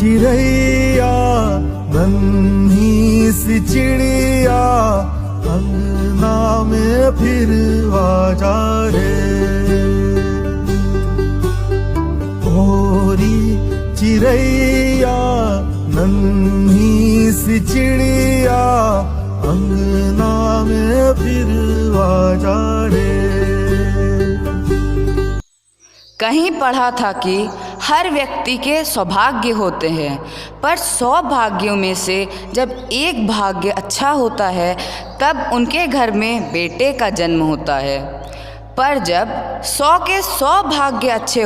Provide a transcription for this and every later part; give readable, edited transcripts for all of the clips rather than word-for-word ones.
चिड़ैया नन्ही सी चिड़िया अंगना में फिर आजा रे। ओरी चिड़ैया नन्ही सी चिड़िया अंगना में फिर आजा रे। कहीं पढ़ा था कि हर व्यक्ति के सौभाग्य होते हैं, पर 100 भाग्यों में से जब एक भाग्य अच्छा होता है तब उनके घर में बेटे का जन्म होता है। पर जब 100 के 100 भाग्य अच्छे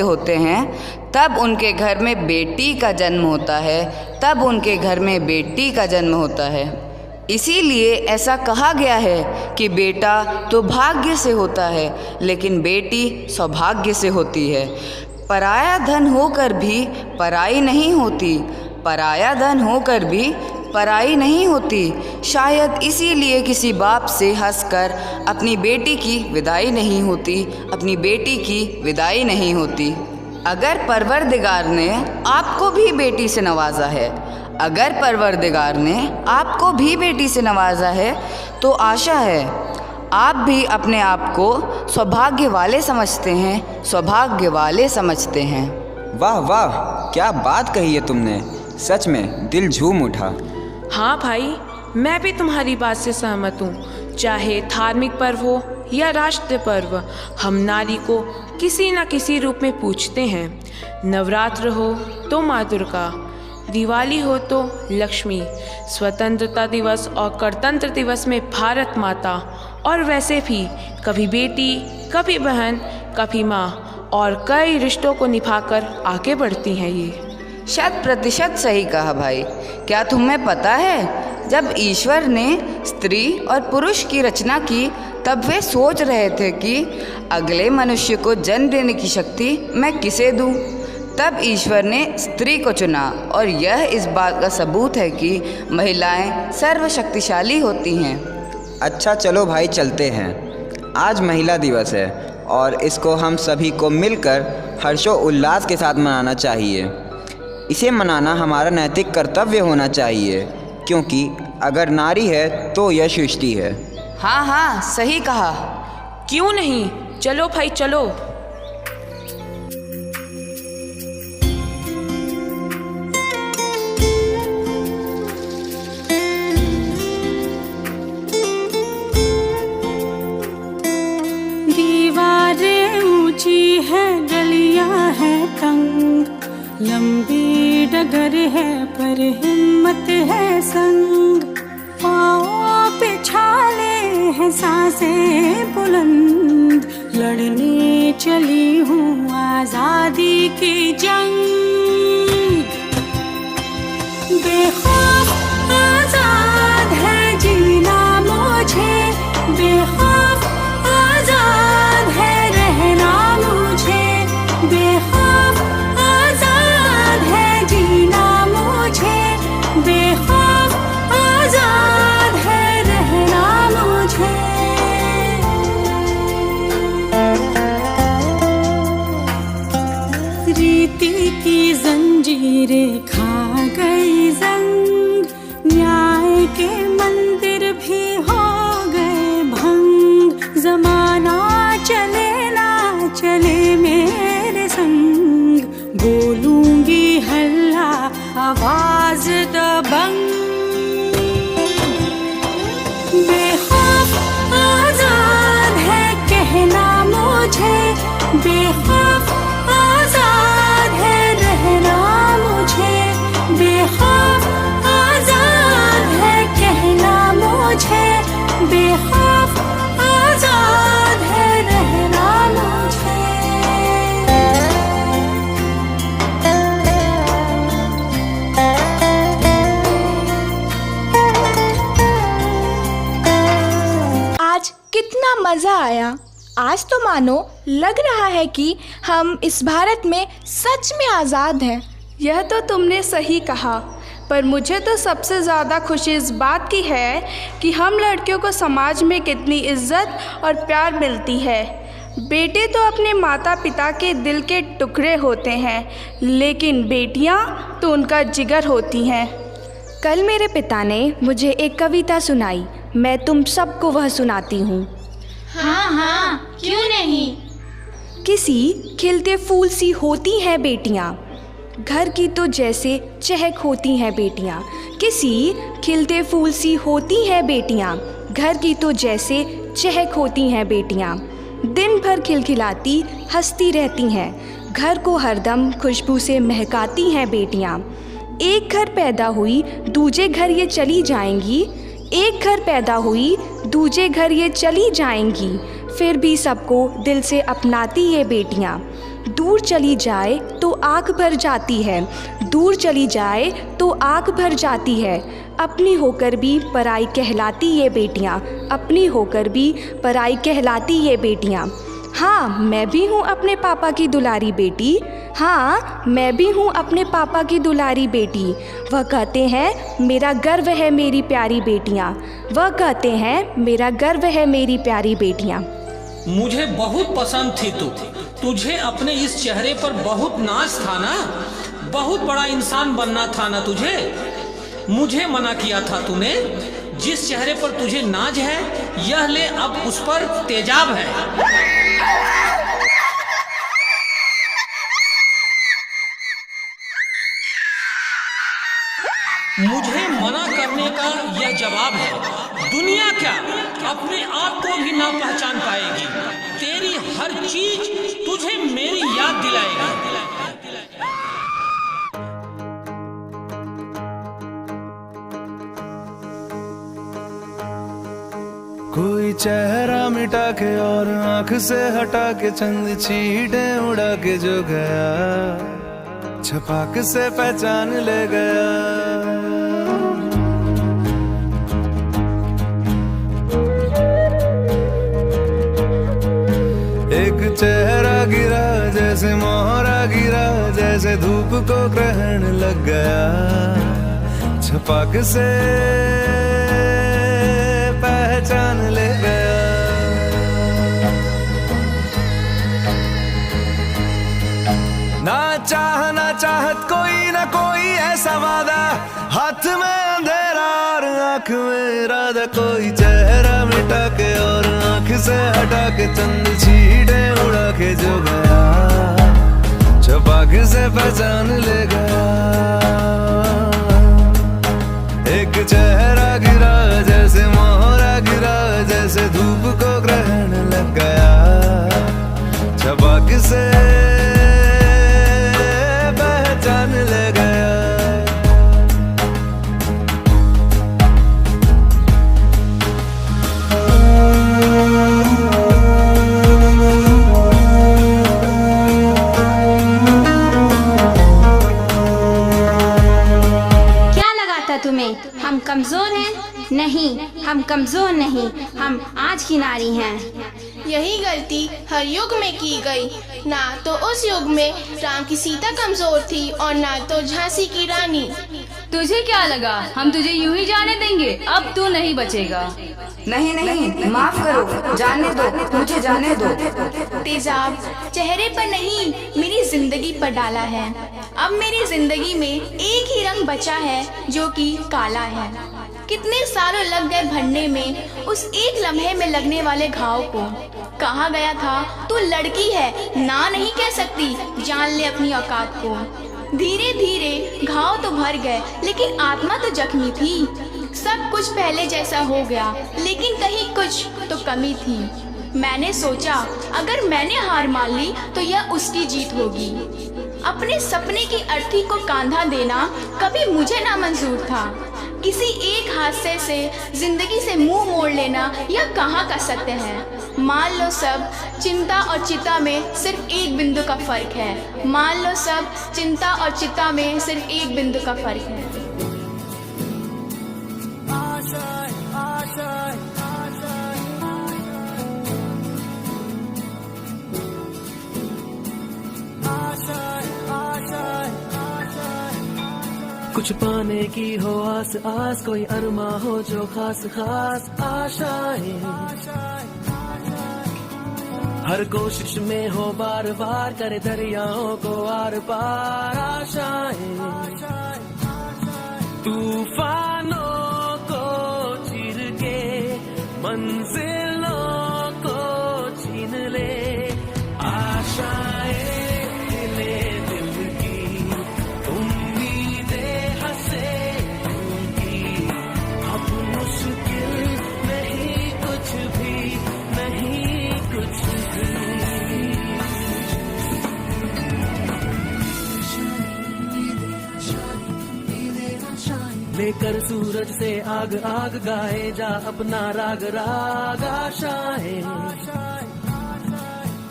होते हैं तब उनके घर में बेटी का जन्म होता है। इसीलिए ऐसा कहा गया है कि बेटा तो भाग्य से होता है लेकिन बेटी सौभाग्य से होती है। पराया धन होकर भी पराई नहीं होती। शायद इसीलिए किसी बाप से हंसकर अपनी बेटी की विदाई नहीं होती। अगर परवरदिगार ने आपको भी बेटी से नवाजा है तो आशा है आप भी अपने आप को सौभाग्य वाले समझते हैं। वाह वाह, क्या बात कही है तुमने, सच में दिल झूम उठा। हाँ भाई, मैं भी तुम्हारी बात से सहमत हूँ। चाहे धार्मिक पर्व हो या राष्ट्रीय पर्व, हम नारी को किसी न किसी रूप में पूजते हैं। नवरात्र हो तो माँ दुर्गा, दिवाली हो तो लक्ष्मी, स्वतंत्रता दिवस और गणतंत्र दिवस में भारत माता, और वैसे भी कभी बेटी, कभी बहन, कभी माँ, और कई रिश्तों को निभाकर आगे बढ़ती हैं ये। 100% सही कहा भाई। क्या तुम्हें पता है, जब ईश्वर ने स्त्री और पुरुष की रचना की तब वे सोच रहे थे कि अगले मनुष्य को जन्म देने की शक्ति मैं किसे दूं। तब ईश्वर ने स्त्री को चुना, और यह इस बात का सबूत है कि महिलाएं सर्वशक्तिशाली होती हैं। अच्छा चलो भाई, चलते हैं। आज महिला दिवस है और इसको हम सभी को मिलकर हर्षोल्लास के साथ मनाना चाहिए। इसे मनाना हमारा नैतिक कर्तव्य होना चाहिए, क्योंकि अगर नारी है तो यह सृष्टि है। हाँ, सही कहा। क्यों नहीं, चलो भाई चलो। दीवारें ऊंची है, गलियां है तंग, लंबी डगर है पर हिम्मत है संग। पाँव पे छाले हैं, सांसें बुलंद, लड़ने चली हूँ आजादी की जंग। बेखौफ आजाद है जीना मुझे, बेखौफ आजाद है रहना मुझे, बेखौफ आजाद है जीना मुझे, बेखौफ आजाद है रहना मुझे। रीति की जंजीरें खा गई जंग, न्याय के मंदिर भी हो गए भंग। जमाना चले ना चले मेरे संग, बोलूंगी हल्ला आवाज दबंग। बेखौफ आजाद है कहना मुझे, बेखौफ आजाद है रहना मुझे, बेखौफ आजाद है कहना मुझे, बेखौफ आजाद है रहना मुझे। आज कितना मज़ा आया। आज तो मानो लग रहा है कि हम इस भारत में सच में आज़ाद हैं। यह तो तुमने सही कहा, पर मुझे तो सबसे ज़्यादा खुशी इस बात की है कि हम लड़कियों को समाज में कितनी इज्जत और प्यार मिलती है। बेटे तो अपने माता पिता के दिल के टुकड़े होते हैं, लेकिन बेटियां तो उनका जिगर होती हैं। कल मेरे पिता ने मुझे एक कविता सुनाई, मैं तुम सबको वह सुनाती हूँ। हाँ हाँ, क्यों नहीं। किसी खिलते फूल सी होती हैं बेटियाँ, घर की तो जैसे चहक होती हैं बेटियाँ। किसी खिलते फूल सी होती हैं बेटियाँ, घर की तो जैसे चहक होती हैं बेटियाँ। दिन भर खिलखिलाती हंसती रहती हैं, घर को हरदम खुशबू से महकाती हैं बेटियाँ। एक घर पैदा हुई दूजे घर ये चली जाएंगी, एक घर पैदा हुई दूजे घर ये चली जाएंगी, फिर भी सबको दिल से अपनाती ये बेटियाँ। दूर चली जाए तो आँख भर जाती है, दूर चली जाए तो आँख भर जाती है, अपनी होकर भी पराई कहलाती ये बेटियाँ, अपनी होकर भी पराई कहलाती ये बेटियाँ। हाँ, मैं भी हूँ अपने पापा की दुलारी बेटी, हाँ मैं भी हूँ अपने पापा की दुलारी बेटी। वह कहते हैं मेरा गर्व है मेरी प्यारी बेटियाँ, वह कहते हैं मेरा गर्व है मेरी प्यारी बेटियाँ। मुझे बहुत पसंद थी तू, तुझे अपने इस चेहरे पर बहुत नाज था ना, बहुत बड़ा इंसान बनना था ना तुझे। मुझे मना किया था तूने, जिस चेहरे पर तुझे नाज है यह ले अब उस पर तेजाब है। मुझे मना करने का यह जवाब है। दुनिया क्या अपने आप को भी ना पहचान पाएगी, तेरी हर चीज तुझे मेरी याद दिलाएगी। कोई चेहरा मिटा के और आंख से हटा के चंद चींटे उड़ा के जो गया, छपाक से पहचान ले गया। एक चेहरा गिरा जैसे मोहरा गिरा, जैसे धूप को ग्रहण लग गया, छपाक से पहचान ले गया। ना चाह ना चाहत कोई ना कोई ऐसा वादा, हाथ में अंधेरा और आंख में इरादा। कोई चेहरा मिटा के और आंख से हटा के चंद चींटे उड़ा के जो गया, छपाक से पहचान ले गया। एक चेहरा गिरा जैसे मोहरा गिरा, जैसे धूप को ग्रहण लग गया, छपाक से पहचान ले गया। तुम्हें हम कमज़ोर हैं? नहीं, हम कमज़ोर नहीं, हम आज की नारी हैं। यही गलती हर युग में की गई, ना तो उस युग में राम की सीता कमज़ोर थी और ना तो झांसी की रानी। तुझे क्या लगा हम तुझे यूं ही जाने देंगे? अब तू नहीं बचेगा। नहीं नहीं, माफ करो, जाने दो, मुझे जाने दो। तेजाब चेहरे पर नहीं मेरी जिंदगी पर डाला है। अब मेरी जिंदगी में एक ही रंग बचा है जो कि काला है। कितने सालों लग गए भरने में उस एक लम्हे में लगने वाले घाव को। कहा गया था तू लड़की है, ना नहीं कह सकती, जान ले अपनी औकात को। धीरे धीरे घाव तो भर गए लेकिन आत्मा तो जख्मी थी। सब कुछ पहले जैसा हो गया लेकिन कहीं कुछ तो कमी थी। मैंने सोचा अगर मैंने हार मान ली तो यह उसकी जीत होगी। अपने सपने की अर्थी को कांधा देना कभी मुझे ना मंजूर था। किसी एक हादसे से जिंदगी से मुंह मोड़ लेना यह कहाँ का सत्य है। मान लो सब चिंता और चिता में सिर्फ एक बिंदु का फर्क है। मान लो सब चिंता और चिता में सिर्फ एक बिंदु का फर्क है। कुछ पाने की हो आस आस, कोई अरमा हो जो खास खास आशाएं। हर कोशिश में हो बार बार, करे दरियाओं को आर पार आशाएं, तूफानों को चीर के मंजिलों को छीन ले, आशाएं खिले दिल की, उम्मीदें हंसे दिल की, अब मुश्किल नहीं कुछ भी, नहीं कुछ भी। लेकर सूरज से आग आग गाए जा अपना राग राग आशाएं,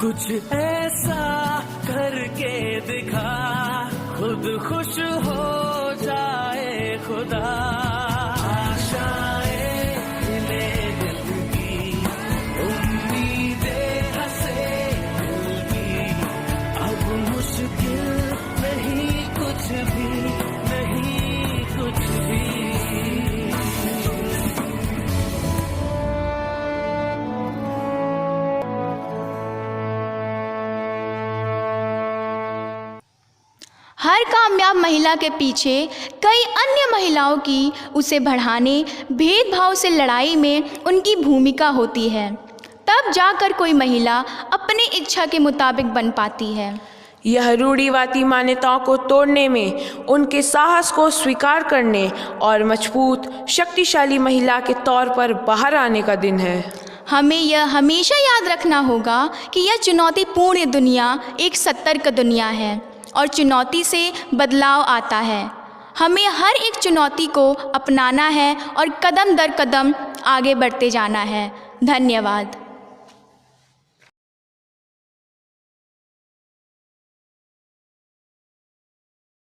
कुछ ऐसा करके दिखा खुद खुश हो जाए खुदा, आशाएं खिले दिल की, उम्मीदें हंसे दिल की, अब मुश्किल नहीं कुछ भी, नहीं कुछ भी। हर कामयाब महिला के पीछे कई अन्य महिलाओं की उसे बढ़ाने, भेदभाव से लड़ाई में उनकी भूमिका होती है। तब जाकर कोई महिला अपनी इच्छा के मुताबिक बन पाती है। यह रूढ़िवादी मान्यताओं को तोड़ने में, उनके साहस को स्वीकार करने और मजबूत शक्तिशाली महिला के तौर पर बाहर आने का दिन है। हमें यह हमेशा याद रखना होगा कि यह चुनौतीपूर्ण दुनिया एक सतर्क दुनिया है और चुनौती से बदलाव आता है। हमें हर एक चुनौती को अपनाना है और कदम दर कदम आगे बढ़ते जाना है। धन्यवाद।